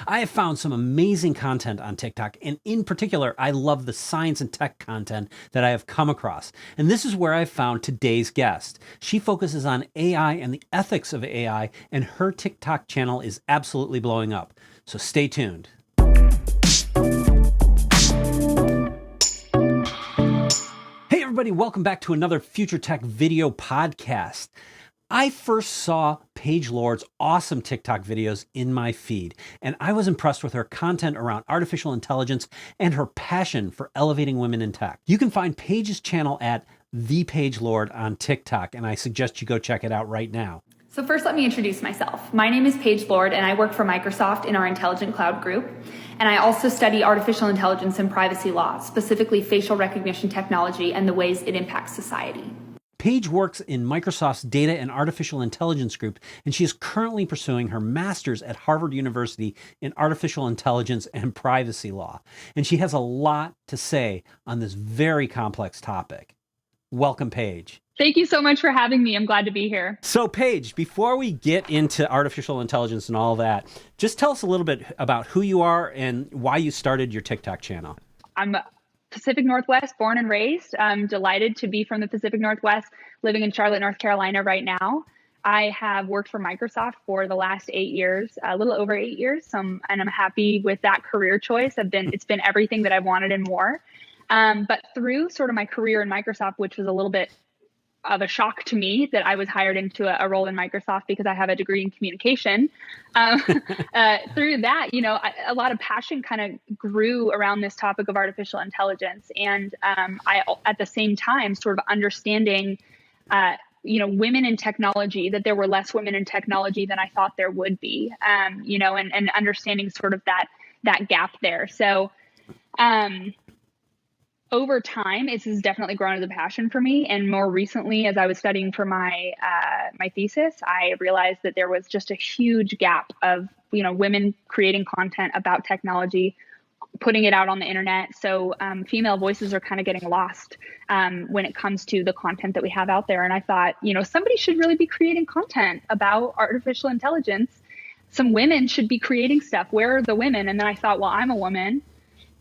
I have found some amazing content on TikTok, and in particular, I love the science and tech content that I have come across. And this is where I found today's guest. She focuses on AI and the ethics of AI, and her TikTok channel is absolutely blowing up. So stay tuned. Hey everybody, welcome back to another FUTRtech video podcast. I first saw Paige Lord's awesome TikTok videos in my feed, and I was impressed with her content around artificial intelligence and her passion for elevating women in tech. You can find Paige's channel at The Paige Lord on TikTok, and I suggest you go check it out right now. So first, let me introduce myself. My name is Paige Lord, and I work for Microsoft in our Intelligent Cloud group. And I also study artificial intelligence and privacy law, specifically facial recognition technology and the ways it impacts society. Paige works in Microsoft's Data and Artificial Intelligence group, and she is currently pursuing her master's at Harvard University in Artificial Intelligence and Privacy Law. And she has a lot to say on this very complex topic. Welcome, Paige. Thank you so much for having me. I'm glad to be here. So, Paige, before we get into artificial intelligence and all that, just tell us a little bit about who you are and why you started your TikTok channel. I'm Pacific Northwest, born and raised. I'm delighted to be from the Pacific Northwest, living in Charlotte, North Carolina right now. I have worked for Microsoft for the last 8 years, a little over 8 years, and I'm happy with that career choice. It's been everything that I've wanted and more. But through sort of my career in Microsoft, which was a little bit of a shock to me that I was hired into a role in Microsoft because I have a degree in communication. Through that, a lot of passion kind of grew around this topic of artificial intelligence. And I, at the same time, sort of understanding, women in technology, that there were less women in technology than I thought there would be, and understanding sort of that gap there. So, over time, this has definitely grown as a passion for me. And more recently, as I was studying for my thesis, I realized that there was just a huge gap of, women creating content about technology, putting it out on the internet. So female voices are kind of getting lost when it comes to the content that we have out there. And I thought, somebody should really be creating content about artificial intelligence. Some women should be creating stuff. Where are the women? And then I thought, well, I'm a woman,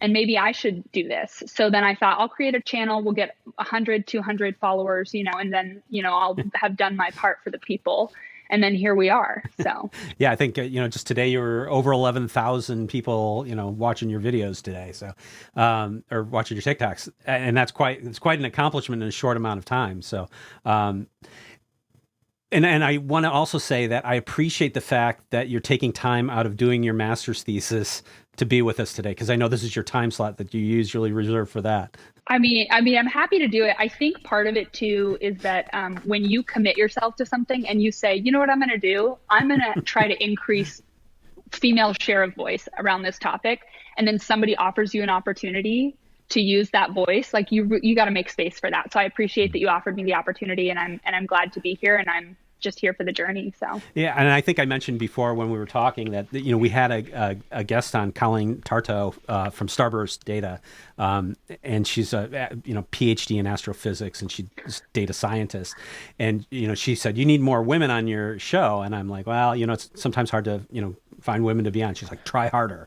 and maybe I should do this. So then I thought, I'll create a channel. We'll get 100, 200 followers, and then, I'll have done my part for the people. And then here we are. So yeah, I think, just today you were over 11,000 people, watching your videos today. So, or watching your TikToks. And it's quite an accomplishment in a short amount of time. So, and I want to also say that I appreciate the fact that you're taking time out of doing your master's thesis to be with us today, because I know this is your time slot that you usually reserve for that. I mean, I'm happy to do it. I think part of it too is that when you commit yourself to something and you say, you know what I'm going to do? I'm going to try to increase female share of voice around this topic. And then somebody offers you an opportunity to use that voice. Like you got to make space for that. So I appreciate that you offered me the opportunity, and I'm glad to be here, and I'm just here for the journey. So yeah, and I think I mentioned before when we were talking that we had a guest on, Colleen Tarto from Starburst Data, and she's a PhD in astrophysics, and she's a data scientist, and she said, you need more women on your show, and I'm like, well, it's sometimes hard to find women to be on. She's like, try harder.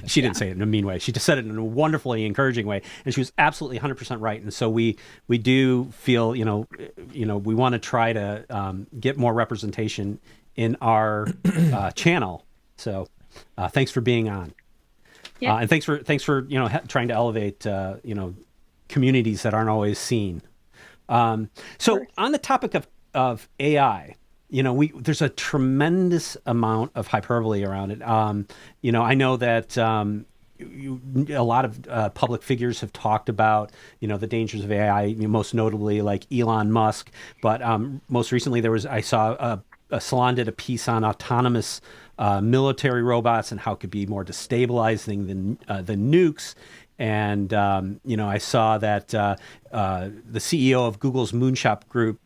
She didn't say it in a mean way. She just said it in a wonderfully encouraging way, and she was absolutely 100% right. And so we do feel we want to try to get more representation in our channel. So thanks for being on, and thanks for trying to elevate communities that aren't always seen. So on the topic of AI. There's a tremendous amount of hyperbole around it. I know that a lot of public figures have talked about, the dangers of AI, most notably like Elon Musk. But most recently, I saw a Salon did a piece on autonomous military robots and how it could be more destabilizing than nukes. And, I saw that the CEO of Google's Moonshot Group,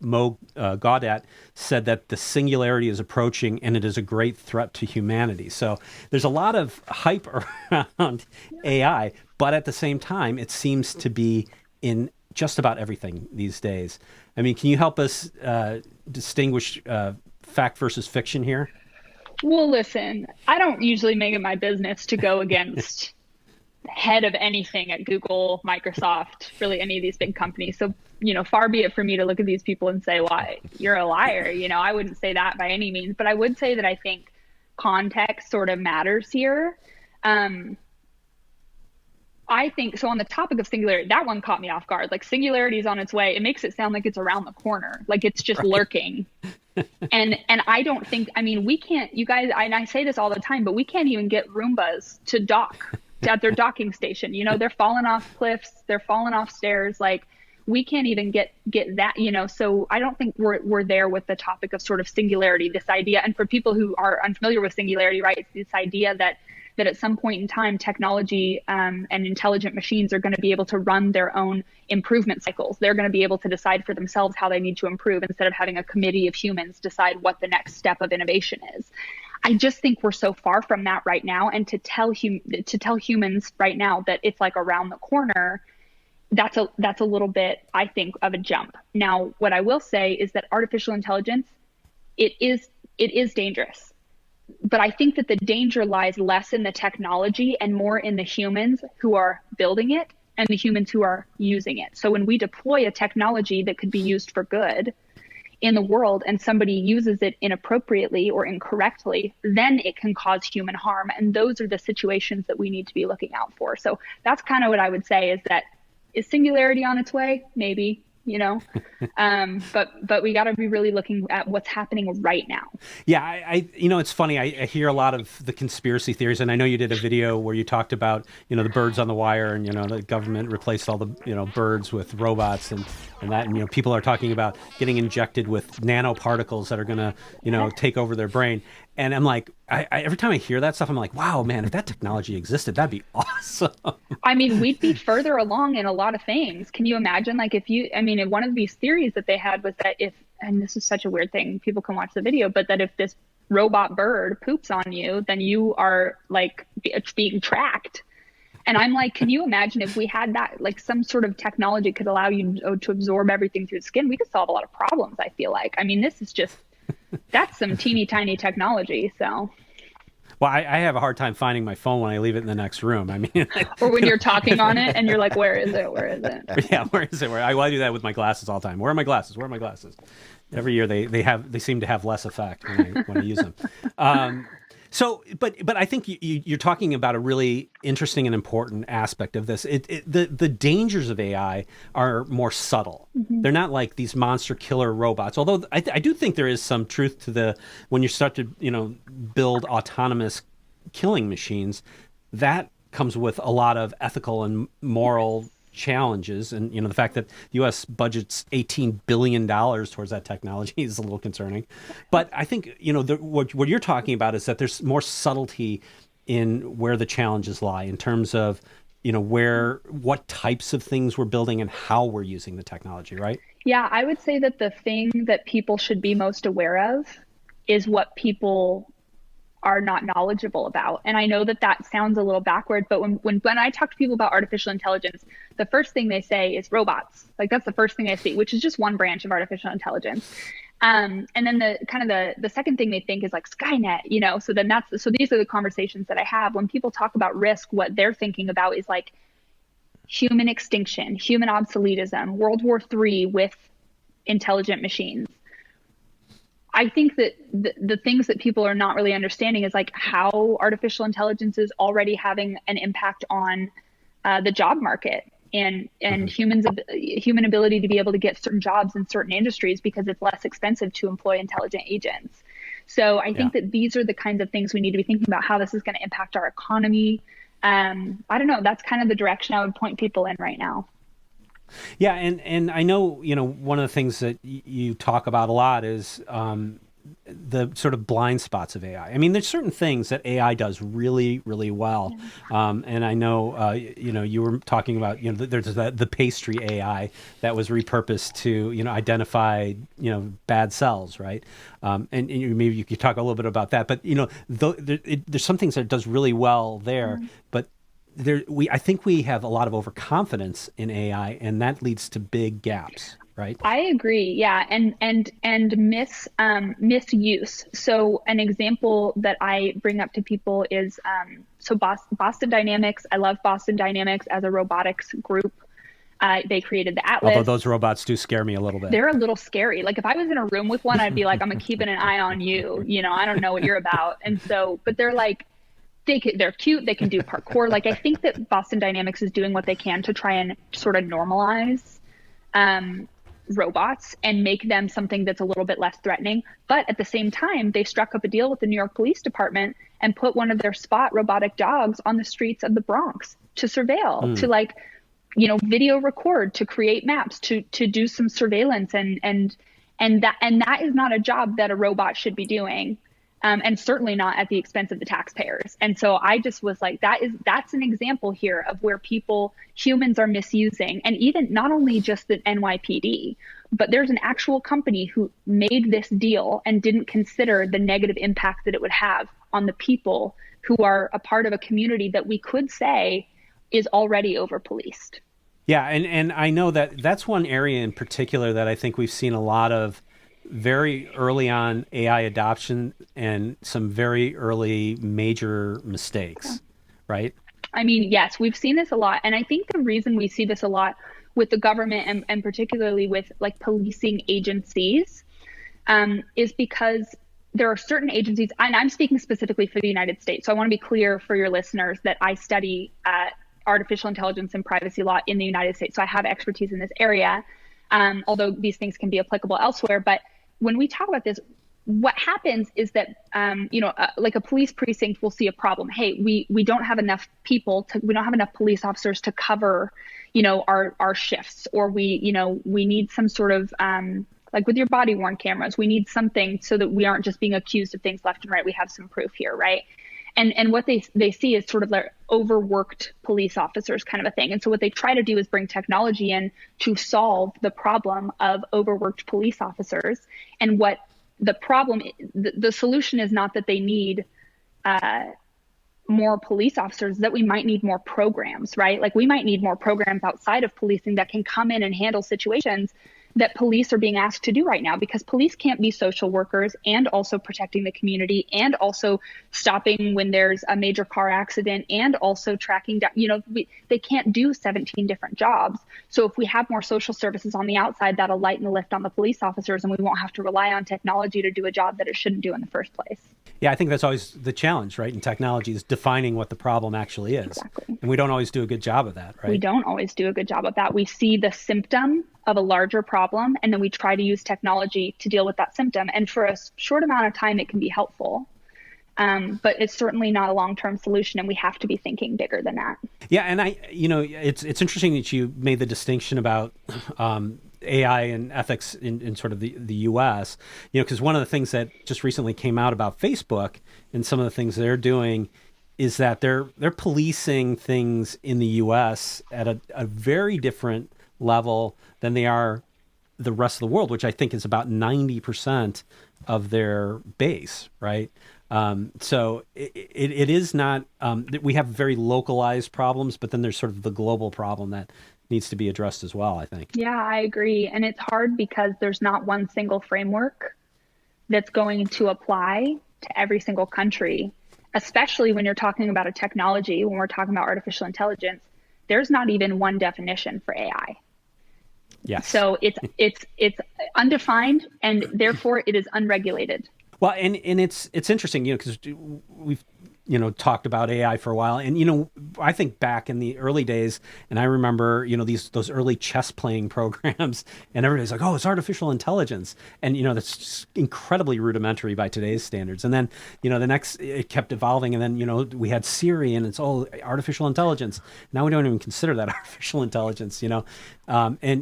Mo Gaudat, said that the singularity is approaching and it is a great threat to humanity. So there's a lot of hype around AI, but at the same time, it seems to be in just about everything these days. I mean, can you help us distinguish fact versus fiction here? Well, listen, I don't usually make it my business to go against the head of anything at Google, Microsoft, really any of these big companies. So, far be it for me to look at these people and say, well, you're a liar. I wouldn't say that by any means, but I would say that I think context sort of matters here. Um, I think so. On the topic of singularity, that one caught me off guard. Like, singularity is on its way. It makes it sound like it's around the corner, like it's just Right. lurking. And I don't think, I mean, we can't, you guys, and I say this all the time, but we can't even get Roombas to dock at their docking station. They're falling off cliffs, they're falling off stairs. Like, we can't even get that, so I don't think we're there with the topic of sort of singularity, this idea. And for people who are unfamiliar with singularity, right, it's this idea that at some point in time, technology and intelligent machines are going to be able to run their own improvement cycles. They're going to be able to decide for themselves how they need to improve instead of having a committee of humans decide what the next step of innovation is. I just think we're so far from that right now. And to tell humans right now that it's like around the corner, that's a little bit, I think, of a jump. Now, what I will say is that artificial intelligence, it is dangerous. But I think that the danger lies less in the technology and more in the humans who are building it and the humans who are using it. So when we deploy a technology that could be used for good in the world and somebody uses it inappropriately or incorrectly, then it can cause human harm. And those are the situations that we need to be looking out for. So that's kind of what I would say, is that, is singularity on its way? Maybe. But we got to be really looking at what's happening right now. Yeah, it's funny. I hear a lot of the conspiracy theories, and I know you did a video where you talked about, the birds on the wire, and the government replaced all the birds with robots, and that, and people are talking about getting injected with nanoparticles that are going to take over their brain. And I'm like, I every time I hear that stuff, I'm like, wow, man, if that technology existed, that'd be awesome. I mean, we'd be further along in a lot of things. Can you imagine, like, if one of these theories that they had was that and this is such a weird thing, people can watch the video, but that if this robot bird poops on you, then you are like being tracked. And I'm like, can you imagine if we had that, like some sort of technology could allow you to absorb everything through the skin? We could solve a lot of problems, I feel like. I mean, this is just, that's some teeny tiny technology. So. Well, I have a hard time finding my phone when I leave it in the next room. I mean, or when you're talking on it and you're like, where is it? Where is it? Yeah, where is it? I do that with my glasses all the time. Where are my glasses? Where are my glasses? Every year they seem to have less effect when I use them. But I think you're talking about a really interesting and important aspect of this. The dangers of AI are more subtle. Mm-hmm. They're not like these monster killer robots. Although I do think there is some truth to when you start to build autonomous killing machines, that comes with a lot of ethical and moral challenges, and the fact that the U.S. budgets $18 billion towards that technology is a little concerning. But I think what you're talking about is that there's more subtlety in where the challenges lie in terms of what types of things we're building and how we're using the technology, right? Yeah, I would say that the thing that people should be most aware of is what people are not knowledgeable about. And I know that sounds a little backward, but when I talk to people about artificial intelligence, the first thing they say is robots. Like, that's the first thing I see, which is just one branch of artificial intelligence. And then the second thing they think is like Skynet, so these are the conversations that I have when people talk about risk. What they're thinking about is like human extinction, human obsoletism, World War III with intelligent machines. I think that the things that people are not really understanding is like how artificial intelligence is already having an impact on the job market and human ability to be able to get certain jobs in certain industries because it's less expensive to employ intelligent agents. So I think that these are the kinds of things we need to be thinking about, how this is going to impact our economy. I don't know. That's kind of the direction I would point people in right now. Yeah, and I know, one of the things that you talk about a lot is the sort of blind spots of AI. I mean, there's certain things that AI does really, really well. And I know, you were talking about, there's the pastry AI that was repurposed to, identify, bad cells, right? And maybe you could talk a little bit about that. But, there's some things that it does really well there, but I think we have a lot of overconfidence in AI, and that leads to big gaps, right? I agree. Yeah. And misuse. So an example that I bring up to people is, Boston Dynamics. I love Boston Dynamics as a robotics group. They created the Although Atlas. those robots do scare me a little bit. They're a little scary. Like if I was in a room with one, I'd be like, I'm keeping an eye on you. I don't know what you're about. And so, but they're like, they're cute. They can do parkour. Like I think that Boston Dynamics is doing what they can to try and sort of normalize robots and make them something that's a little bit less threatening. But at the same time, they struck up a deal with the New York Police Department and put one of their Spot robotic dogs on the streets of the Bronx to surveil, to like, video record, to create maps, to do some surveillance, and that is not a job that a robot should be doing. And certainly not at the expense of the taxpayers. And so I just was like, that's an example here of where humans are misusing, and even not only just the NYPD, but there's an actual company who made this deal and didn't consider the negative impact that it would have on the people who are a part of a community that we could say is already over policed. Yeah, and I know that's one area in particular that I think we've seen a lot of very early on AI adoption and some very early major mistakes, right? I mean, yes, we've seen this a lot. And I think the reason we see this a lot with the government, and particularly with like policing agencies, is because there are certain agencies, and I'm speaking specifically for the United States. So I want to be clear for your listeners that I study artificial intelligence and privacy law in the United States. So I have expertise in this area, although these things can be applicable elsewhere. But when we talk about this, what happens is that, like a police precinct will see a problem. Hey, we don't have enough we don't have enough police officers to cover, our shifts, or we need some sort of, like with your body worn cameras, we need something so that we aren't just being accused of things left and right. We have some proof here, right? And what they see is sort of like overworked police officers kind of a thing. And so what they try to do is bring technology in to solve the problem of overworked police officers. And what the problem, the solution is not that they need more police officers, that we might need more programs, right? Like we might need more programs outside of policing that can come in and handle situations that police are being asked to do right now, because police can't be social workers and also protecting the community and also stopping when there's a major car accident and also tracking down, they can't do 17 different jobs. So if we have more social services on the outside, that'll lighten the lift on the police officers, and we won't have to rely on technology to do a job that it shouldn't do in the first place. Yeah, I think that's always the challenge, right? In technology is defining what the problem actually is. Exactly. And we don't always do a good job of that, right? We don't always do a good job of that. We see the symptom of a larger problem, and then we try to use technology to deal with that symptom. And for a short amount of time, it can be helpful. But it's certainly not a long-term solution, and we have to be thinking bigger than that. Yeah, and it's interesting that you made the distinction about AI and ethics in sort of the U.S., because one of the things that just recently came out about Facebook and some of the things they're doing is that they're policing things in the U.S. at a very different level than they are the rest of the world, which I think is about 90% of their base, right? So it is not, we have very localized problems, but then there's sort of the global problem that needs to be addressed as well, I think. Yeah, I agree. And it's hard because there's not one single framework that's going to apply to every single country, especially when you're talking about a technology, when we're talking about artificial intelligence. There's not even one definition for AI. Yes. So it's undefined, and therefore it is unregulated. Well, and it's interesting, because we've talked about AI for a while, and I think back in the early days, and I remember those early chess playing programs, and everybody's like, oh, it's artificial intelligence, and that's just incredibly rudimentary by today's standards. And then the next, it kept evolving, and then we had Siri, and it's all artificial intelligence. Now we don't even consider that artificial intelligence, and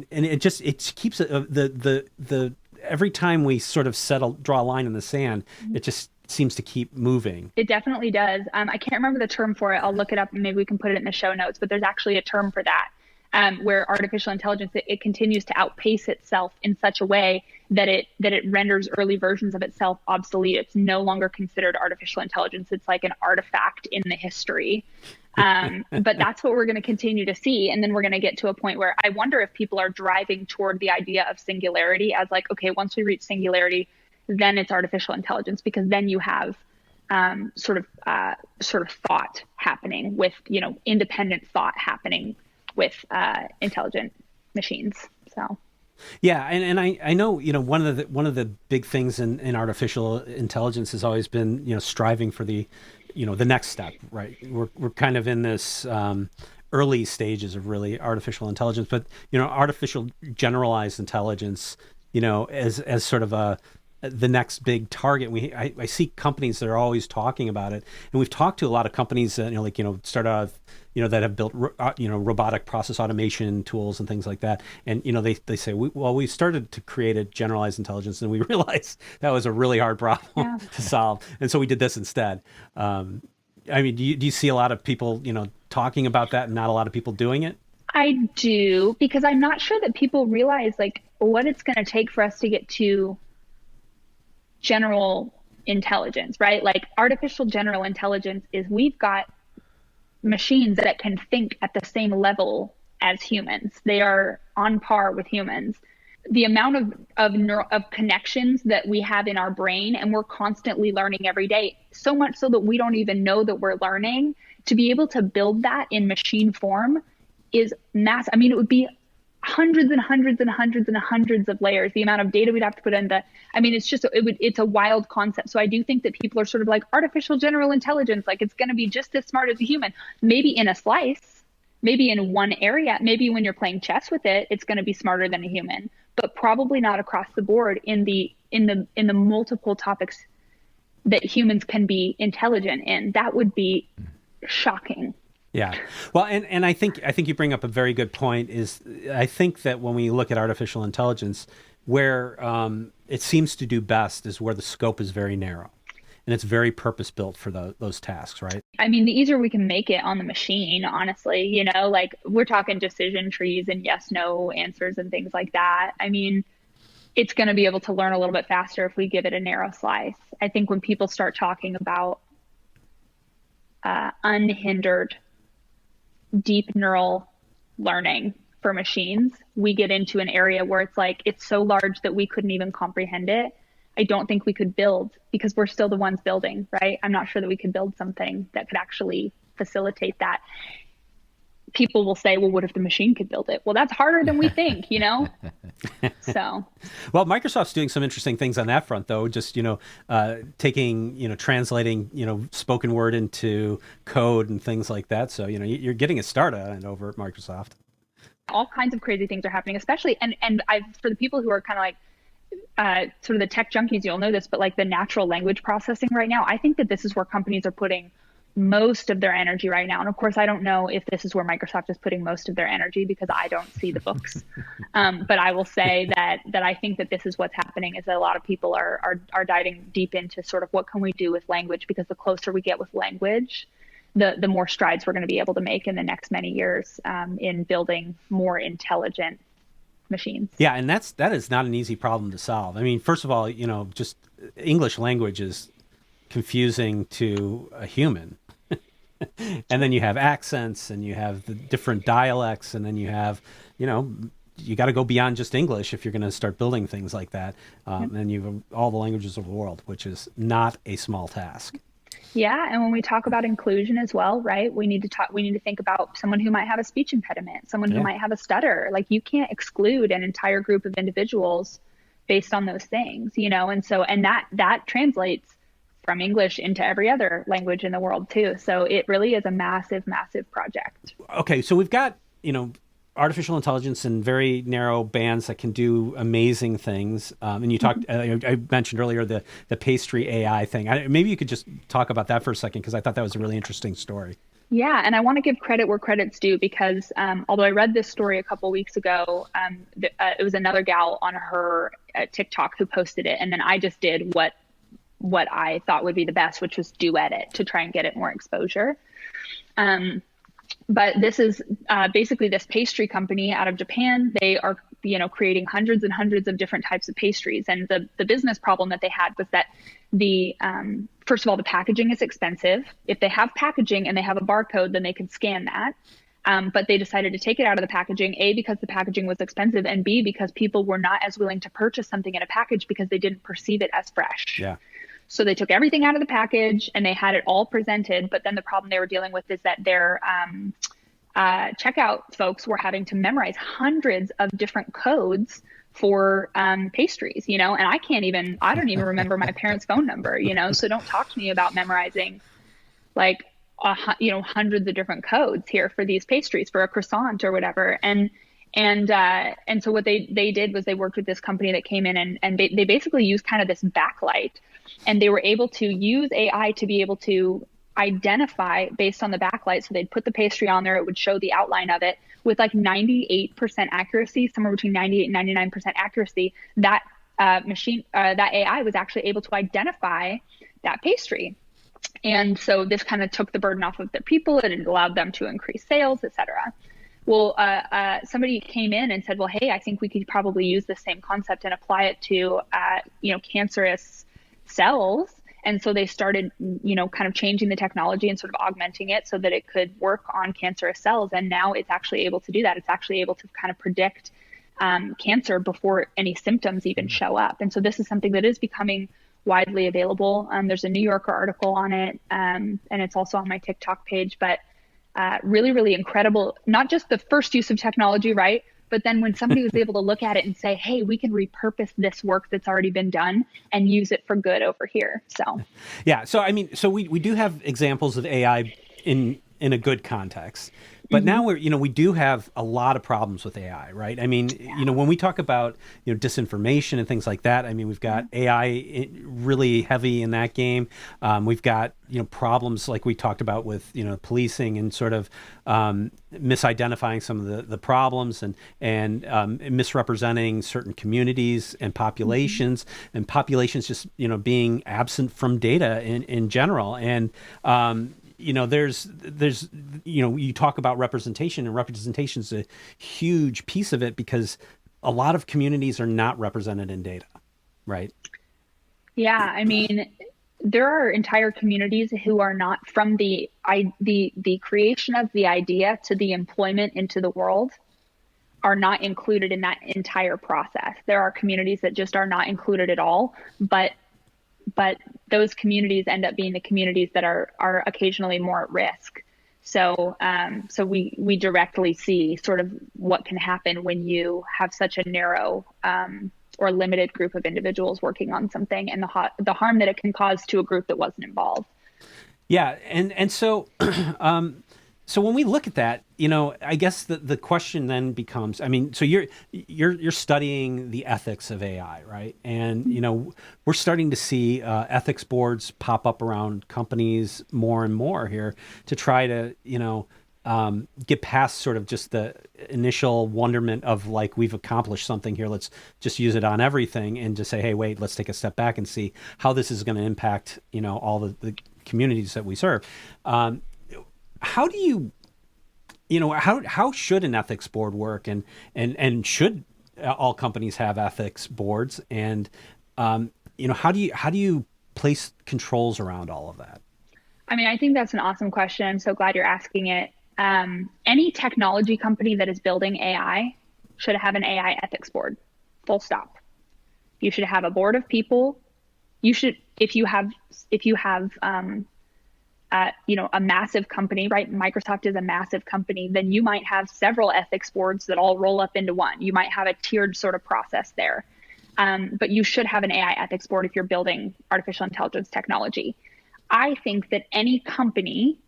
it keeps the every time we sort of draw a line in the sand, it just seems to keep moving. It definitely does. I can't remember the term for it. I'll look it up and maybe we can put it in the show notes, but there's actually a term for that, where artificial intelligence, it continues to outpace itself in such a way that it renders early versions of itself obsolete. It's no longer considered artificial intelligence. It's like an artifact in the history. But that's what we're going to continue to see. And then we're going to get to a point where I wonder if people are driving toward the idea of singularity as like, okay, once we reach singularity, then it's artificial intelligence, because then you have sort of thought happening with, independent thought happening with intelligent machines. So. Yeah, and I know, one of the big things in artificial intelligence has always been, striving for the next step, right? We're kind of in this early stages of really artificial intelligence, but artificial generalized intelligence, as sort of the next big target. I see companies that are always talking about it, and we've talked to a lot of companies that start out that have built robotic process automation tools and things like that, and they say we started to create a generalized intelligence, and we realized that was a really hard problem to solve, and so we did this instead. I mean, do you see a lot of people talking about that and not a lot of people doing it? I do, because I'm not sure that people realize like what it's going to take for us to get to general intelligence, right? Like artificial general intelligence is we've got machines that can think at the same level as humans. They are on par with humans. The amount of connections that we have in our brain, and we're constantly learning every day, so much so that we don't even know that we're learning, to be able to build that in machine form is massive. I mean, it would be hundreds and hundreds and hundreds and hundreds of layers, the amount of data we'd have to put in it's a wild concept. So I do think that people are sort of like artificial general intelligence, like it's going to be just as smart as a human, maybe in a slice, maybe in one area, maybe when you're playing chess with it, it's going to be smarter than a human, but probably not across the board in the multiple topics that humans can be intelligent in. That would be shocking. Yeah. Well, and I think you bring up a very good point. Is I think that when we look at artificial intelligence, where it seems to do best is where the scope is very narrow, and it's very purpose built for those tasks, right? I mean, the easier we can make it on the machine, honestly, like we're talking decision trees and yes, no answers and things like that. I mean, it's going to be able to learn a little bit faster if we give it a narrow slice. I think when people start talking about unhindered deep neural learning for machines, we get into an area where it's like, it's so large that we couldn't even comprehend it. I don't think we could build, because we're still the ones building, right? I'm not sure that we could build something that could actually facilitate that. People will say, well, what if the machine could build it? Well, that's harder than we think, So. Well, Microsoft's doing some interesting things on that front, though. Just, taking, translating, spoken word into code and things like that. So, you're getting a start on it over at Microsoft. All kinds of crazy things are happening, especially, and for the people who are kind of like, sort of the tech junkies, you'll know this, but like the natural language processing right now, I think that this is where companies are putting most of their energy right now. And of course, I don't know if this is where Microsoft is putting most of their energy, because I don't see the books. But I will say that I think that this is what's happening, is that a lot of people are diving deep into sort of what can we do with language, because the closer we get with language, the more strides we're going to be able to make in the next many years in building more intelligent machines. Yeah, and that is not an easy problem to solve. I mean, first of all, just English language is confusing to a human. And then you have accents, and you have the different dialects, and then you have, you got to go beyond just English if you're going to start building things like that. And you have all the languages of the world, which is not a small task. Yeah, and when we talk about inclusion as well, right? We need to think about someone who might have a speech impediment, someone who might have a stutter. Like, you can't exclude an entire group of individuals based on those things, and that translates from English into every other language in the world too. So it really is a massive, massive project. Okay, so we've got, artificial intelligence in very narrow bands that can do amazing things. And you talked, I mentioned earlier the pastry AI thing. Maybe you could just talk about that for a second, because I thought that was a really interesting story. Yeah, and I want to give credit where credit's due, because although I read this story a couple weeks ago, it was another gal on her TikTok who posted it, and then I just did what I thought would be the best, which was duet it to try and get it more exposure. But this is basically this pastry company out of Japan. They are creating hundreds and hundreds of different types of pastries. And the business problem that they had was that first of all, the packaging is expensive. If they have packaging and they have a barcode, then they can scan that. But they decided to take it out of the packaging, A, because the packaging was expensive, and B, because people were not as willing to purchase something in a package because they didn't perceive it as fresh. Yeah. So they took everything out of the package and they had it all presented. But then the problem they were dealing with is that their checkout folks were having to memorize hundreds of different codes for pastries, and I don't even remember my parents' phone number, so don't talk to me about memorizing like, hundreds of different codes here for these pastries, for a croissant or whatever. And so what they did was they worked with this company that came in and they basically used kind of this backlight, and they were able to use AI to be able to identify based on the backlight. So they'd put the pastry on there, it would show the outline of it with like 98% accuracy, somewhere between 98 and 99% accuracy. That that AI was actually able to identify that pastry. And so this kind of took the burden off of their people, and it allowed them to increase sales, et cetera. Well, somebody came in and said, well, hey, I think we could probably use the same concept and apply it to, cancerous cells. And so they started, kind of changing the technology and sort of augmenting it so that it could work on cancerous cells. And now it's actually able to do that. It's actually able to kind of predict cancer before any symptoms even show up. And so this is something that is becoming widely available. There's a New Yorker article on it, and it's also on my TikTok page. But really, really incredible, not just the first use of technology, right? But then when somebody was able to look at it and say, hey, we can repurpose this work that's already been done and use it for good over here. So, yeah. So, I mean, so we do have examples of AI in a good context, but now we do have a lot of problems with AI, right? I mean, when we talk about, disinformation and things like that, I mean, we've got AI really heavy in that game. We've got, problems like we talked about with, policing and sort of misidentifying some of the problems and misrepresenting certain communities and populations and populations just, being absent from data in general. And, there's you talk about representation, and representation is a huge piece of it because a lot of communities are not represented in data, right? Yeah, I mean, there are entire communities who are not, from the creation of the idea to the employment into the world, are not included in that entire process. There are communities that just are not included at all, but those communities end up being the communities that are occasionally more at risk. So we directly see sort of what can happen when you have such a narrow or limited group of individuals working on something, and the harm that it can cause to a group that wasn't involved. Yeah, and so so when we look at that, I guess the question then becomes, I mean, so you're studying the ethics of AI, right? And we're starting to see ethics boards pop up around companies more and more here to try to get past sort of just the initial wonderment of like, we've accomplished something here, let's just use it on everything, and just say, hey, wait, let's take a step back and see how this is going to impact all the communities that we serve. How do you, how should an ethics board work, and should all companies have ethics boards, and how do you place controls around all of that? I mean, I think that's an awesome question. I'm so glad you're asking it. Any technology company that is building AI should have an AI ethics board. Full stop. You should have a board of people. You should, if you have a massive company, right? Microsoft is a massive company, then you might have several ethics boards that all roll up into one. You might have a tiered sort of process there. But you should have an AI ethics board if you're building artificial intelligence technology. I think that any company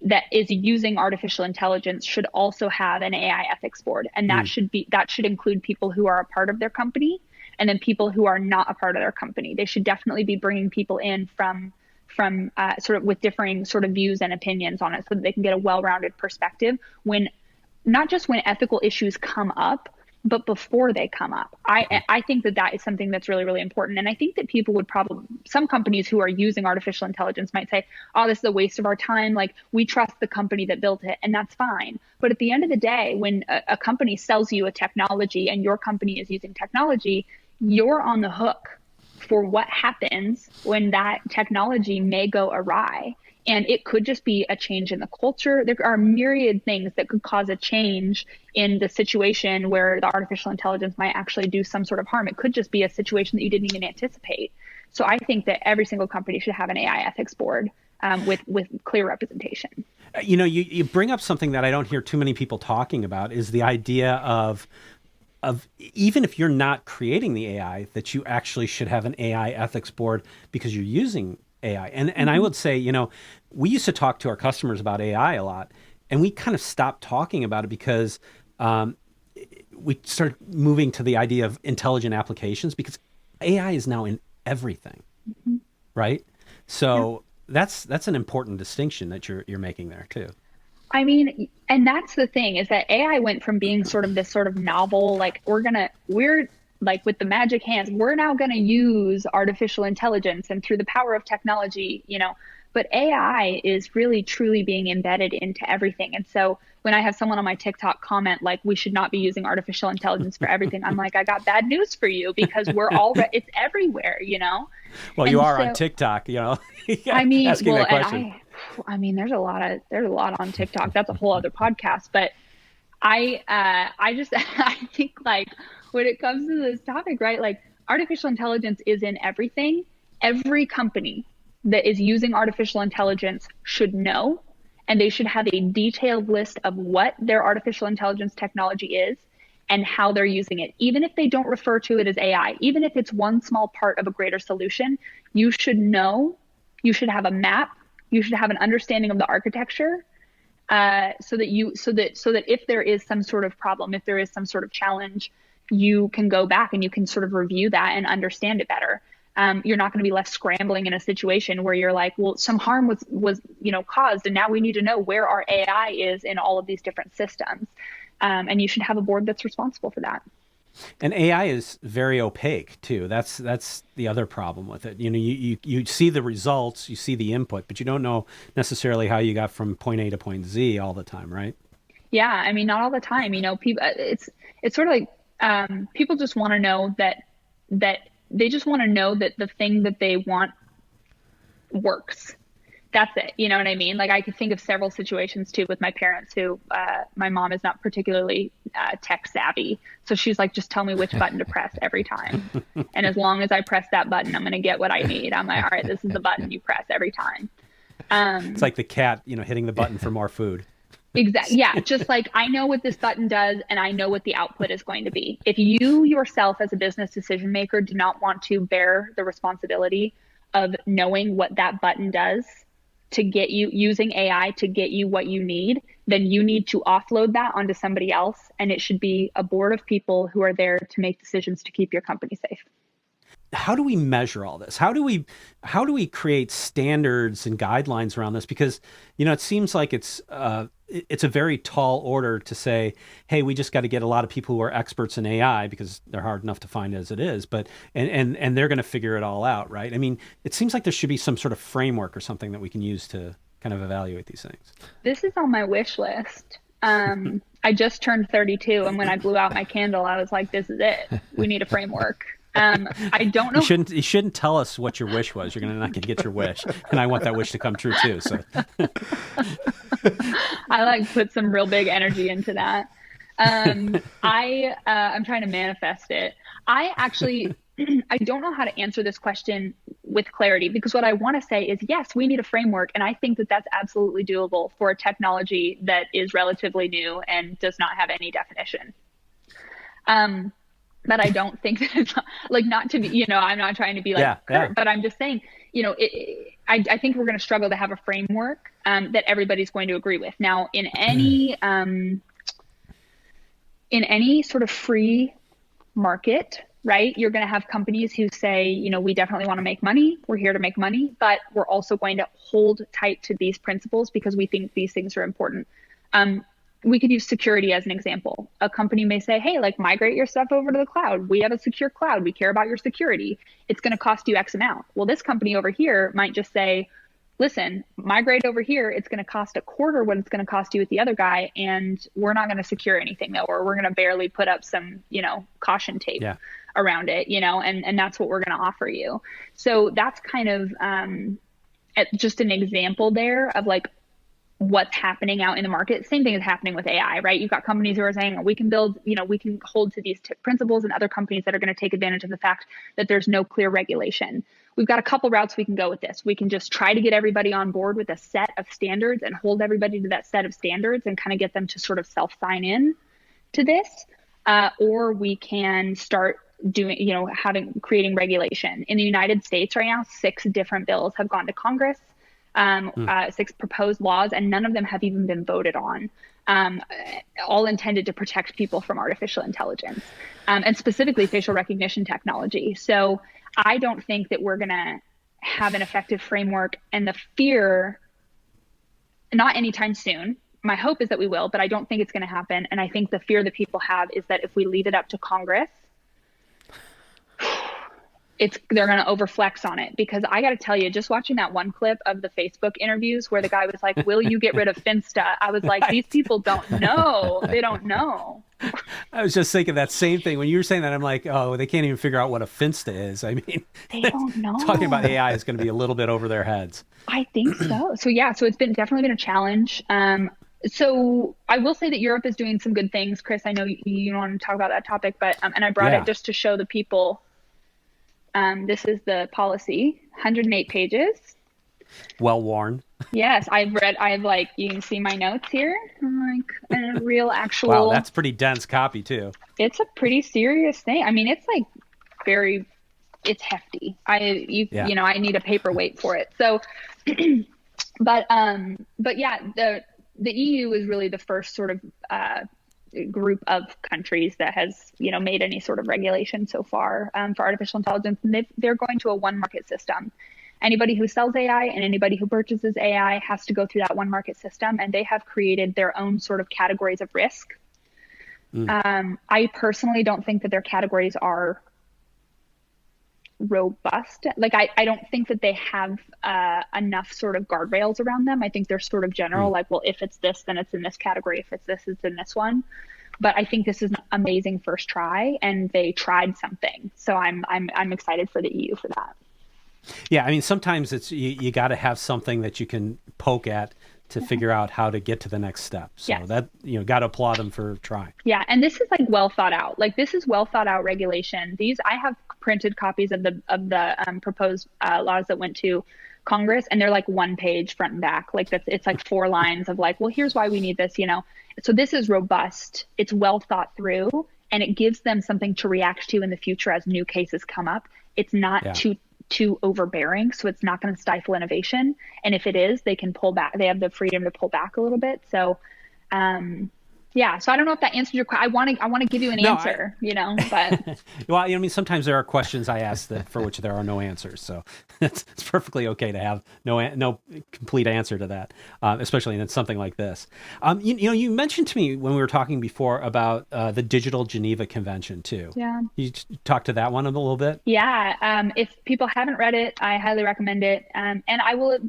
that is using artificial intelligence should also have an AI ethics board. And that should include people who are a part of their company, and then people who are not a part of their company. They should definitely be bringing people in from sort of with differing sort of views and opinions on it, so that they can get a well-rounded perspective not just when ethical issues come up, but before they come up. I think that that is something that's really, really important. And I think that people would probably, some companies who are using artificial intelligence might say, oh, this is a waste of our time. Like, we trust the company that built it, and that's fine. But at the end of the day, when a company sells you a technology and your company is using technology, you're on the hook for what happens when that technology may go awry. And it could just be a change in the culture. There are myriad things that could cause a change in the situation where the artificial intelligence might actually do some sort of harm. It could just be a situation that you didn't even anticipate. So I think that every single company should have an AI ethics board with clear representation. You bring up something that I don't hear too many people talking about, is the idea of even if you're not creating the AI, that you actually should have an AI ethics board because you're using AI. And I would say, we used to talk to our customers about AI a lot, and we kind of stopped talking about it because we started moving to the idea of intelligent applications, because AI is now in everything, right? So that's an important distinction that you're making there too. I mean, and that's the thing, is that AI went from being sort of this sort of novel, like we're like with the magic hands, we're now going to use artificial intelligence and through the power of technology, but AI is really truly being embedded into everything. And so when I have someone on my TikTok comment, like, we should not be using artificial intelligence for everything, I'm like, I got bad news for you, because it's everywhere. Well, And you are on so, TikTok, I mean, asking well, that question. I mean, there's a lot on TikTok. That's a whole other podcast. But I just, I think, like, when it comes to this topic, right? Like, artificial intelligence is in everything. Every company that is using artificial intelligence should know, and they should have a detailed list of what their artificial intelligence technology is and how they're using it. Even if they don't refer to it as AI, even if it's one small part of a greater solution, you should know, you should have a map, you should have an understanding of the architecture, so that if there is some sort of problem, if there is some sort of challenge, you can go back and you can sort of review that and understand it better. You're not going to be left scrambling in a situation where you're like, well, some harm was caused, and now we need to know where our AI is in all of these different systems. And you should have a board that's responsible for that. And AI is very opaque too. That's the other problem with it. You see the results, you see the input, but you don't know necessarily how you got from point A to point Z all the time, right? Yeah, I mean, not all the time. People. It's sort of like, people just want to know that they just want to know that the thing that they want works. That's it. You know what I mean? Like, I could think of several situations too with my parents who, my mom is not particularly tech savvy. So she's like, just tell me which button to press every time. And as long as I press that button, I'm going to get what I need. I'm like, all right, this is the button you press every time. It's like the cat, hitting the button for more food. Exactly. Yeah. Just like, I know what this button does and I know what the output is going to be. If you yourself as a business decision maker do not want to bear the responsibility of knowing what that button does to get you, using AI to get you what you need, then you need to offload that onto somebody else. And it should be a board of people who are there to make decisions to keep your company safe. How do we measure all this? How do we create standards and guidelines around this? Because, it seems like it's a very tall order to say, hey, we just got to get a lot of people who are experts in AI, because they're hard enough to find as it is, but and they're going to figure it all out, right? I mean, it seems like there should be some sort of framework or something that we can use to kind of evaluate these things. This is on my wish list. I just turned 32, and when I blew out my candle, I was like, this is it. We need a framework. I don't know. You shouldn't tell us what your wish was. You're not going to get your wish, and I want that wish to come true too. So I like put some real big energy into that. I'm trying to manifest it. I actually I don't know how to answer this question with clarity, because what I want to say is, yes, we need a framework, and I think that that's absolutely doable for a technology that is relatively new and does not have any definition. But I don't think that it's like, not to be, I'm not trying to be like curt, but I'm just saying, I think we're going to struggle to have a framework that everybody's going to agree with. Now, in any sort of free market, right, you're going to have companies who say, we definitely want to make money. We're here to make money, but we're also going to hold tight to these principles because we think these things are important. we could use security as an example. A company may say, hey, like migrate your stuff over to the cloud. We have a secure cloud. We care about your security. It's going to cost you X amount. Well, this company over here might just say, listen, migrate over here. It's going to cost a quarter what it's going to cost you with the other guy. And we're not going to secure anything though, or we're going to barely put up some, caution tape Yeah. around it, and that's what we're going to offer you. So that's kind of just an example there of like what's happening out in the market. Same thing is happening with AI, right? You've got companies who are saying we can build, we can hold to these principles, and other companies that are going to take advantage of the fact that there's no clear regulation. We've got a couple routes we can go with this. We can just try to get everybody on board with a set of standards and hold everybody to that set of standards and kind of get them to sort of self-sign in to this. Or we can start doing, creating regulation. In the United States right now, 6 different bills have gone to Congress. 6 proposed laws, and none of them have even been voted on, all intended to protect people from artificial intelligence, and specifically facial recognition technology. So I don't think that we're going to have an effective framework, and the fear, not anytime soon. My hope is that we will, but I don't think it's going to happen. And I think the fear that people have is that if we leave it up to Congress, they're going to overflex on it. Because I got to tell you, just watching that one clip of the Facebook interviews where the guy was like, will you get rid of Finsta? I was like, these people don't know. They don't know. I was just thinking that same thing. When you were saying that, I'm like, oh, they can't even figure out what a Finsta is. I mean, they don't know. Talking about AI is going to be a little bit over their heads. I think so. So it's definitely been a challenge. So I will say that Europe is doing some good things. Chris, I know you want to talk about that topic, but and I brought it just to show the people. This is the policy, 108 pages. Well worn. Yes, you can see my notes here. I'm like a real actual. Wow, that's pretty dense copy too. It's a pretty serious thing. I mean, it's like it's hefty. I need a paperweight for it. So, but yeah, the EU is really the first sort of group of countries that has made any sort of regulation so far for artificial intelligence, and they're going to a one market system. Anybody who sells AI and anybody who purchases AI has to go through that one market system, and they have created their own sort of categories of risk. I personally don't think that their categories are robust. Like I don't think that they have enough sort of guardrails around them. I think they're sort of general, like, well, if it's this, then it's in this category. If it's this, it's in this one. But I think this is an amazing first try, and they tried something. So I'm excited for the EU for that. Yeah, I mean, sometimes it's you got to have something that you can poke at to figure out how to get to the next step. So that, got to applaud them for trying. Yeah. And this is like well thought out. Like this is well thought out regulation. I have printed copies of the proposed laws that went to Congress, and they're like 1 page front and back. Like it's like 4 lines of like, well, here's why we need this, So this is robust. It's well thought through, and it gives them something to react to in the future as new cases come up. It's not too overbearing, so it's not going to stifle innovation. And if it is, they can pull back. They have the freedom to pull back a little bit. So, so I don't know if that answers your question. I want to give you an answer, but well, I mean, sometimes there are questions I ask for which there are no answers. So it's perfectly okay to have no complete answer to that, especially in something like this. You mentioned to me when we were talking before about the Digital Geneva Convention too. Yeah. You talk to that one a little bit? Yeah. If people haven't read it, I highly recommend it. And I will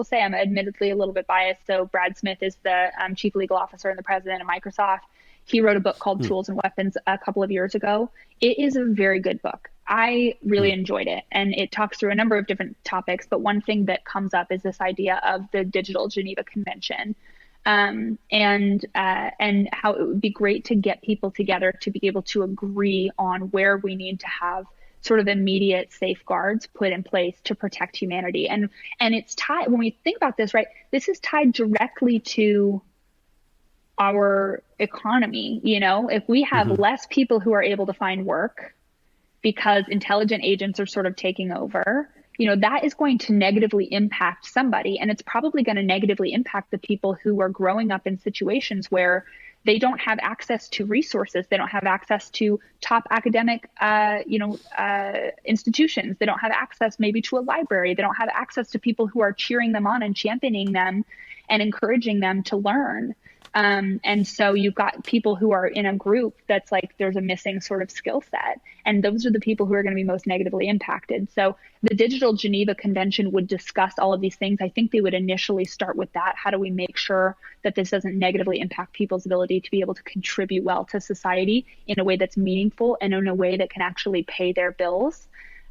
say I'm admittedly a little bit biased. So Brad Smith is the chief legal officer and the president of Microsoft. He wrote a book called Tools and Weapons a couple of years ago. It is a very good book. I really enjoyed it, and it talks through a number of different topics. But one thing that comes up is this idea of the Digital Geneva Convention, and how it would be great to get people together to be able to agree on where we need to have sort of immediate safeguards put in place to protect humanity. And it's tied, when we think about this, right, this is tied directly to our economy. If we have less people who are able to find work because intelligent agents are sort of taking over, that is going to negatively impact somebody. And it's probably going to negatively impact the people who are growing up in situations where they don't have access to resources. They don't have access to top academic, institutions. They don't have access maybe to a library. They don't have access to people who are cheering them on and championing them and encouraging them to learn. And so you've got people who are in a group that's like, there's a missing sort of skill set. And those are the people who are going to be most negatively impacted. So the Digital Geneva Convention would discuss all of these things. I think they would initially start with that. How do we make sure that this doesn't negatively impact people's ability to be able to contribute well to society in a way that's meaningful and in a way that can actually pay their bills?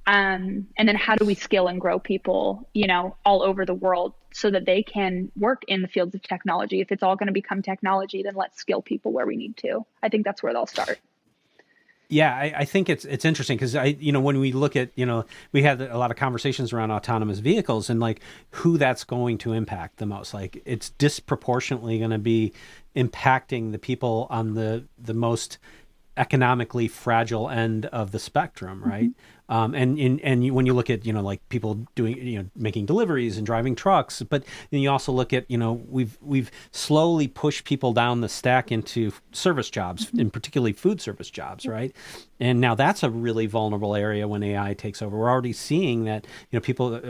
And then how do we skill and grow people, all over the world so that they can work in the fields of technology? If it's all going to become technology, then let's skill people where we need to. I think that's where they'll start. Yeah, I think it's interesting because when we look at, we had a lot of conversations around autonomous vehicles and like who that's going to impact the most. Like it's disproportionately going to be impacting the people on the most economically fragile end of the spectrum, right? And when you look at like people doing making deliveries and driving trucks, but then you also look at we've slowly pushed people down the stack into service jobs, and particularly food service jobs, right? And now that's a really vulnerable area when AI takes over. We're already seeing that people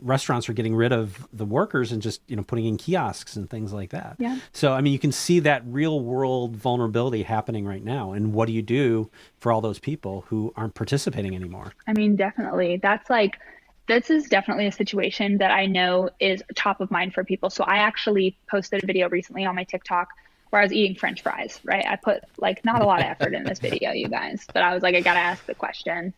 restaurants are getting rid of the workers and just putting in kiosks and things like that. Yeah. So I mean you can see that real world vulnerability happening right now. And what do you do for all those people who aren't participating anymore? I mean, definitely. This is definitely a situation that I know is top of mind for people. So I actually posted a video recently on my TikTok where I was eating French fries, right? I put like not a lot of effort in this video, you guys, but I was like, I got to ask the question,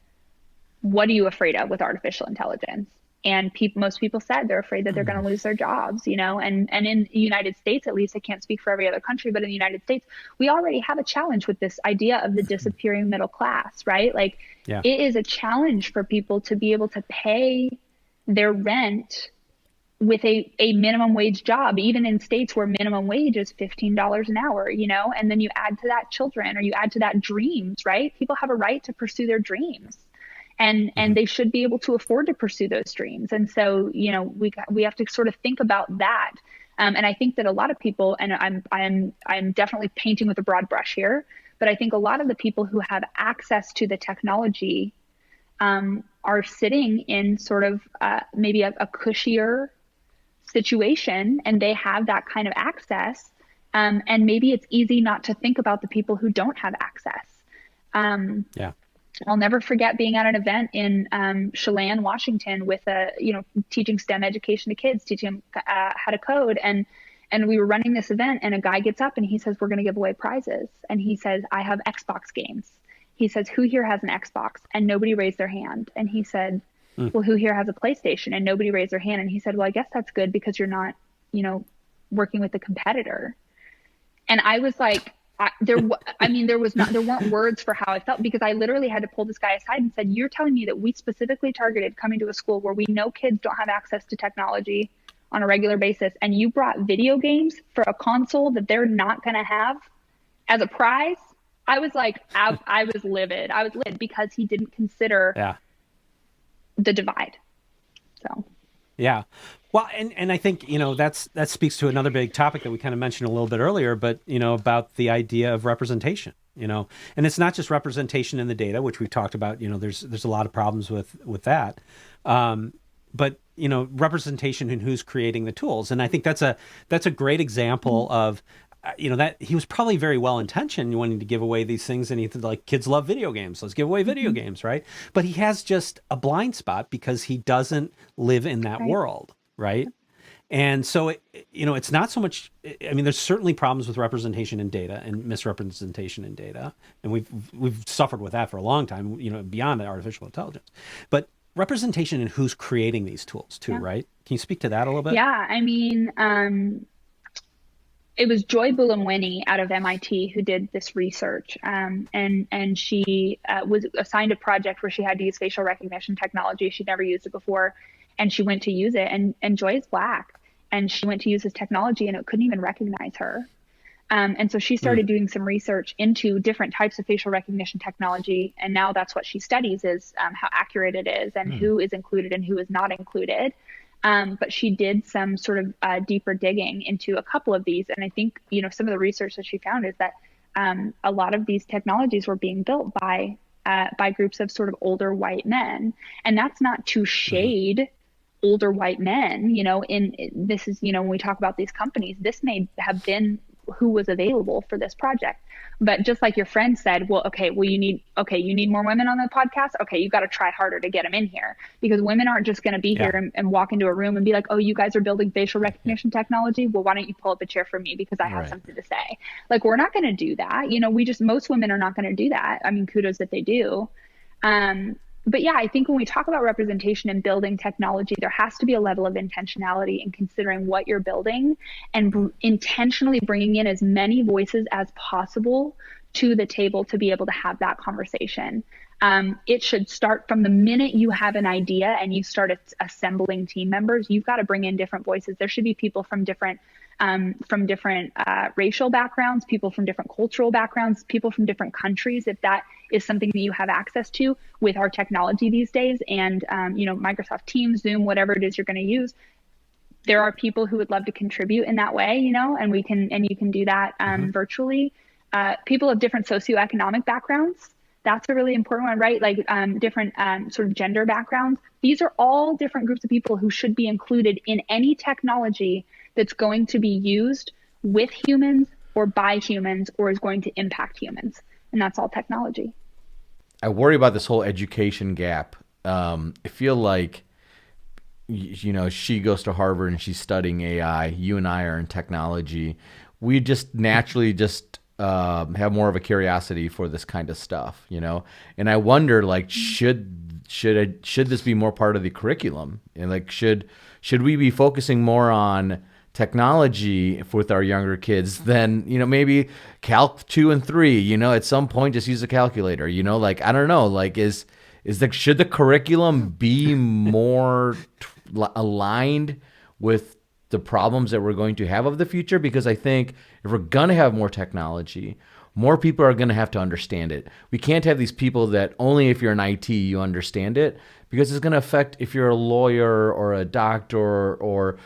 what are you afraid of with artificial intelligence? And most people said they're afraid that they're going to lose their jobs, and in the United States, at least I can't speak for every other country, but in the United States, we already have a challenge with this idea of the disappearing middle class, right? Like It is a challenge for people to be able to pay their rent with a minimum wage job, even in states where minimum wage is $15 an hour, and then you add to that children or you add to that dreams, right? People have a right to pursue their dreams. And they should be able to afford to pursue those dreams. And so, we have to sort of think about that. And I think that a lot of people, and I'm definitely painting with a broad brush here, but I think a lot of the people who have access to the technology are sitting in sort of maybe a cushier situation, and they have that kind of access. And maybe it's easy not to think about the people who don't have access. Yeah. I'll never forget being at an event in Chelan, Washington, with teaching STEM education to kids, teaching them how to code, and we were running this event, and a guy gets up and he says, "We're going to give away prizes," and he says, "I have Xbox games." He says, "Who here has an Xbox?" And nobody raised their hand. And he said, "Well, who here has a PlayStation?" And nobody raised their hand. And he said, "Well, I guess that's good because you're not, working with the competitor." And I was like, there weren't words for how I felt, because I literally had to pull this guy aside and said, "You're telling me that we specifically targeted coming to a school where we know kids don't have access to technology on a regular basis, and you brought video games for a console that they're not going to have as a prize?" I was like, I was livid. I was livid because he didn't consider the divide. So. Yeah. Well, and I think, that speaks to another big topic that we kind of mentioned a little bit earlier, but, about the idea of representation, and it's not just representation in the data, which we've talked about, there's a lot of problems with that. But, representation in who's creating the tools. And I think that's a great example of, that he was probably very well intentioned wanting to give away these things, and he thought, like, kids love video games, let's give away video games, right? But he has just a blind spot because he doesn't live in that world, right? And so it's not so much, there's certainly problems with representation in data and misrepresentation in data, and we've suffered with that for a long time, beyond artificial intelligence, but representation in who's creating these tools too, right? Can you speak to that a little bit? Yeah, it was Joy Buolamwini out of MIT who did this research, and she was assigned a project where she had to use facial recognition technology. She'd never used it before, and she went to use it. And Joy is Black, and she went to use this technology, and it couldn't even recognize her. And so she started doing some research into different types of facial recognition technology, and now that's what she studies is how accurate it is and who is included and who is not included. But she did some sort of deeper digging into a couple of these. And I think, some of the research that she found is that a lot of these technologies were being built by groups of sort of older white men. And that's not to shade older white men, this is, when we talk about these companies, this may have been who was available for this project. But just like your friend said, well, okay, well, you need more women on the podcast. Okay, you got to try harder to get them in here, because women aren't just going to be here Yeah. and walk into a room and be like, oh, you guys are building facial recognition technology. Well, why don't you pull up a chair for me because I have Right. something to say? Like, we're not going to do that. Most women are not going to do that. I mean, kudos that they do. But yeah, I think when we talk about representation and building technology, there has to be a level of intentionality in considering what you're building and intentionally bringing in as many voices as possible to the table to be able to have that conversation. It should start from the minute you have an idea and you start assembling team members. You've got to bring in different voices. There should be people from different racial backgrounds, people from different cultural backgrounds, people from different countries, if that is something that you have access to with our technology these days. And, Microsoft Teams, Zoom, whatever it is you're going to use, there are people who would love to contribute in that way, and you can do that virtually. People of different socioeconomic backgrounds. That's a really important one, right? Like different sort of gender backgrounds. These are all different groups of people who should be included in any technology that's going to be used with humans or by humans or is going to impact humans. And that's all technology. I worry about this whole education gap. I feel like, she goes to Harvard and she's studying AI. You and I are in technology. We just naturally have more of a curiosity for this kind of stuff, And I wonder, like, should this be more part of the curriculum? And like, should we be focusing more on technology with our younger kids than, maybe Calc 2 and 3, at some point just use a calculator, like, I don't know, like, should the curriculum be more aligned with the problems that we're going to have of the future? Because I think if we're going to have more technology, more people are going to have to understand it. We can't have these people that only if you're in IT, you understand it, because it's going to affect if you're a lawyer or a doctor or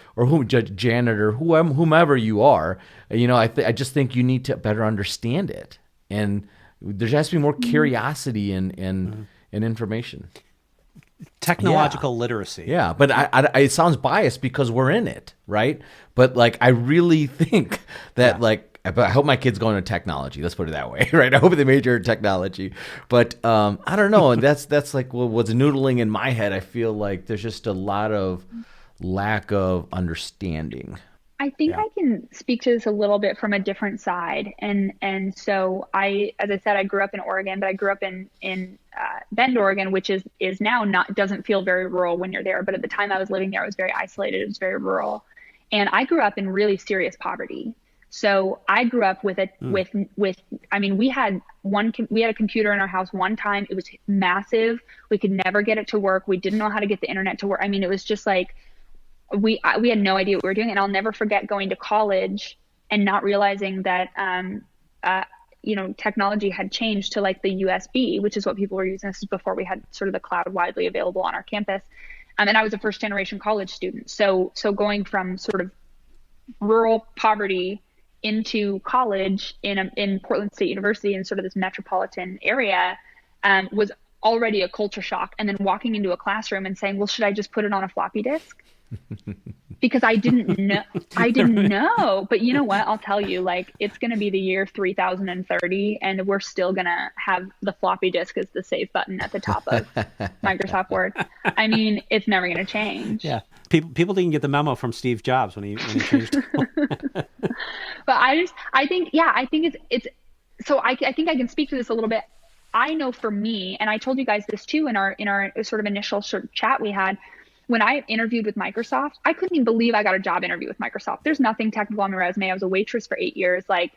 janitor, whomever you are. I just think you need to better understand it. And there has to be more curiosity and information. Technological literacy. Yeah, but it sounds biased because we're in it, right? But like, I really think that I hope my kids go into technology. Let's put it that way, right? I hope they major in technology. But I don't know, and that's like what's noodling in my head. I feel like there's just a lot of lack of understanding. I think I can speak to this a little bit from a different side. And so as I said, I grew up in Oregon, but I grew up in Bend, Oregon, which is now doesn't feel very rural when you're there. But at the time I was living there, it was very isolated. It was very rural. And I grew up in really serious poverty. So I grew up with we had a computer in our house one time. It was massive. We could never get it to work. We didn't know how to get the internet to work. I mean, it was just like, we had no idea what we were doing. And I'll never forget going to college and not realizing that, technology had changed to like the USB, which is what people were using. This is before we had sort of the cloud widely available on our campus. And I was a first generation college student. So going from sort of rural poverty into college in Portland State University in sort of this metropolitan area, was already a culture shock. And then walking into a classroom and saying, well, should I just put it on a floppy disk? Because I didn't know. But you know what? I'll tell you, like, it's going to be the year 3030 and we're still going to have the floppy disk as the save button at the top of Microsoft Word. I mean, it's never going to change. Yeah. People didn't get the memo from Steve Jobs when he changed. But I think so I think I can speak to this a little bit. I know for me, and I told you guys this too in our sort of initial sort of chat we had, when I interviewed with Microsoft, I couldn't even believe I got a job interview with Microsoft. There's nothing technical on my resume. I was a waitress for 8 years. Like,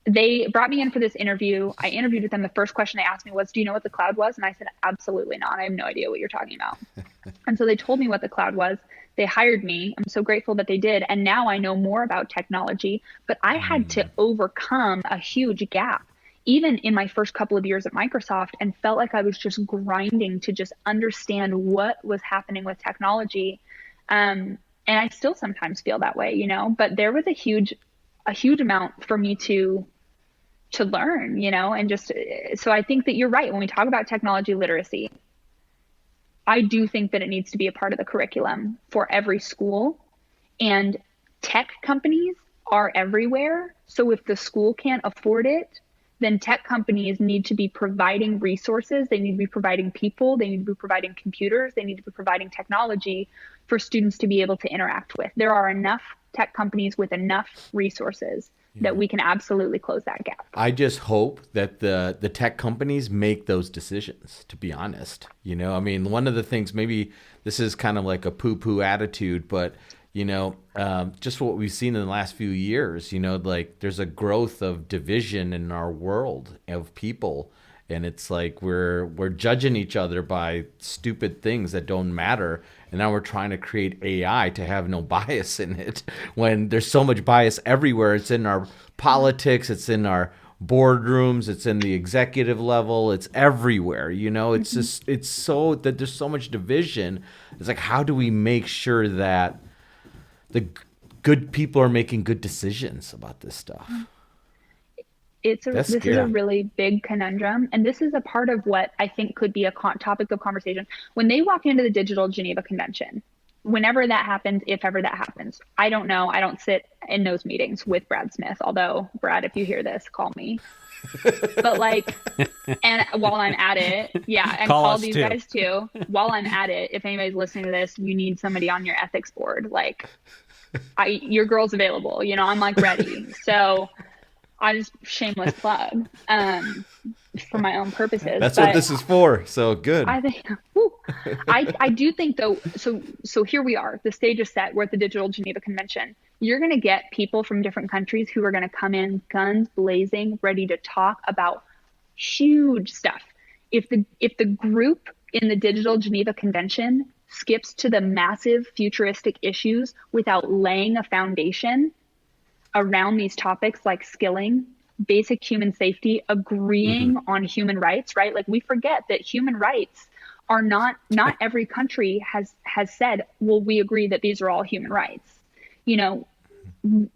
they brought me in for this interview. I interviewed with them. The first question they asked me was, do you know what the cloud was? And I said, absolutely not. I have no idea what you're talking about. And so they told me what the cloud was. They hired me. I'm so grateful that they did. And now I know more about technology, but I had to overcome a huge gap, even in my first couple of years at Microsoft, and felt like I was just grinding to just understand what was happening with technology. And I still sometimes feel that way, but there was a huge amount for me to learn, and just, so I think that you're right. When we talk about technology literacy, I do think that it needs to be a part of the curriculum for every school, and tech companies are everywhere. So if the school can't afford it, then tech companies need to be providing resources. They need to be providing people. They need to be providing computers. They need to be providing technology for students to be able to interact with. There are enough tech companies with enough resources that we can absolutely close that gap. I just hope that the tech companies make those decisions, to be honest. You know, I mean, one of the things, maybe this is kind of like a poo-poo attitude, but you know, just what we've seen in the last few years, you know, like there's a growth of division in our world of people. And it's like we're judging each other by stupid things that don't matter. And now we're trying to create AI to have no bias in it when there's so much bias everywhere. It's in our politics, it's in our boardrooms, it's in the executive level, it's everywhere. You know, it's just, it's so that there's so much division. It's like, how do we make sure that the good people are making good decisions about this stuff? This is a really big conundrum. And this is a part of what I think could be a topic of conversation. When they walk into the Digital Geneva Convention, whenever that happens, if ever that happens, I don't know. I don't sit in those meetings with Brad Smith, although Brad, if you hear this, call me. But like, and while I'm at it, yeah, and call these guys too. While I'm at it, if anybody's listening to this, you need somebody on your ethics board. Like, your girl's available. You know, I'm like ready. So I just shameless plug for my own purposes. That's what this is for. So good. I think. I do think though. So here we are. The stage is set. We're at the Digital Geneva Convention. You're going to get people from different countries who are going to come in guns blazing, ready to talk about huge stuff. If the group in the Digital Geneva Convention skips to the massive futuristic issues without laying a foundation around these topics like skilling, basic human safety, agreeing on human rights, right? Like we forget that human rights are not every country has said, well, we agree that these are all human rights. You know,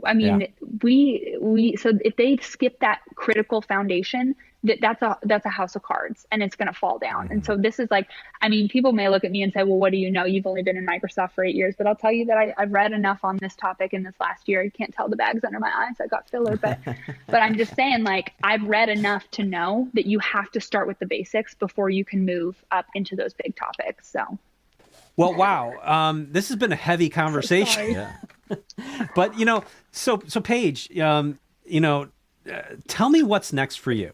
I mean, we so if they skip that critical foundation, that's a house of cards and it's going to fall down. And so this is like, I mean, people may look at me and say, well, what do you know? You've only been in Microsoft for 8 years, but I'll tell you that I've read enough on this topic in this last year. You can't tell the bags under my eyes. I got filler, but I'm just saying, like, I've read enough to know that you have to start with the basics before you can move up into those big topics. So. Well, wow. This has been a heavy conversation. But, you know, so Paige, you know, tell me what's next for you.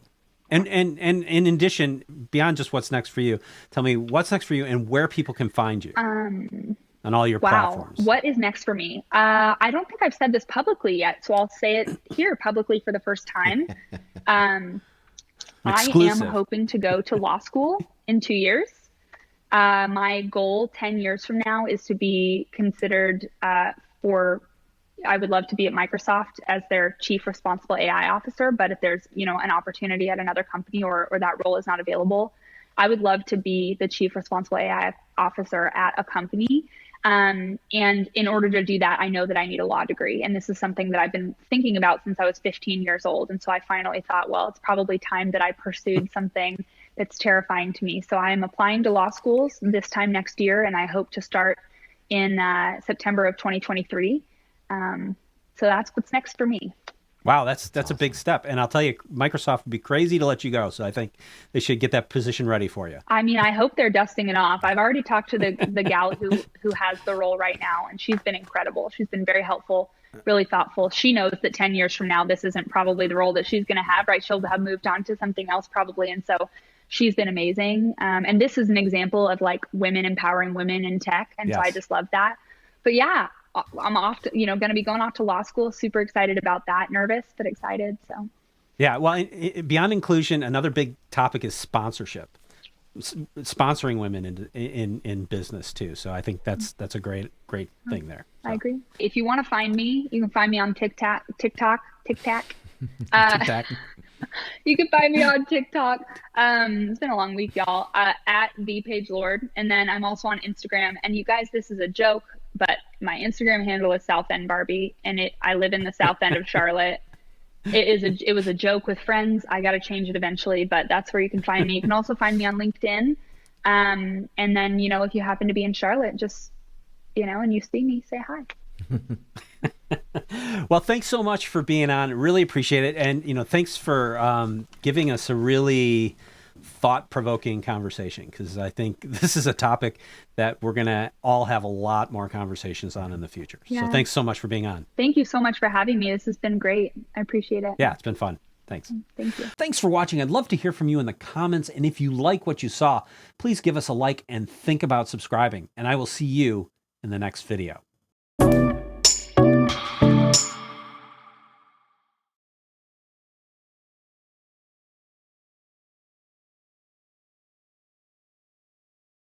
And in addition, beyond just what's next for you, tell me what's next for you and where people can find you on all your platforms. What is next for me? I don't think I've said this publicly yet, so I'll say it here publicly for the first time. I am hoping to go to law school in 2 years. My goal 10 years from now is to be considered I would love to be at Microsoft as their chief responsible AI officer, but if there's, you know, an opportunity at another company or that role is not available, I would love to be the chief responsible AI officer at a company. And in order to do that, I know that I need a law degree. And this is something that I've been thinking about since I was 15 years old. And so I finally thought, well, it's probably time that I pursued something that's terrifying to me. So I'm applying to law schools this time next year, and I hope to start in September of 2023. So that's what's next for me. Wow, that's a big step. And I'll tell you, Microsoft would be crazy to let you go. So I think they should get that position ready for you. I mean, I hope they're dusting it off. I've already talked to the gal who has the role right now, and she's been incredible. She's been very helpful, really thoughtful. She knows that 10 years from now, this isn't probably the role that she's going to have, right? She'll have moved on to something else probably. And so she's been amazing. And this is an example of like women empowering women in tech. And so I just love that. But yeah, I'm off to, going to be going off to law school. Super excited about that. Nervous, but excited. So. Yeah. Well, beyond inclusion, another big topic is sponsorship, sponsoring women in business too. So I think that's a great thing there. So. I agree. If you want to find me, you can find me on TikTok. You can find me on TikTok. It's been a long week, y'all. At the Paige Lord, and then I'm also on Instagram. And you guys, this is a joke, but my Instagram handle is South End Barbie, and I live in the South End of Charlotte. It was a joke with friends. I got to change it eventually, but that's where you can find me. You can also find me on LinkedIn. And then, if you happen to be in Charlotte, just, and you see me, say hi. Well, thanks so much for being on. Really appreciate it. And, thanks for giving us a really thought-provoking conversation, because I think this is a topic that we're going to all have a lot more conversations on in the future. Yeah. So thanks so much for being on. Thank you so much for having me. This has been great. I appreciate it. Yeah, it's been fun. Thanks. Thank you. Thanks for watching. I'd love to hear from you in the comments. And if you like what you saw, please give us a like and think about subscribing. And I will see you in the next video.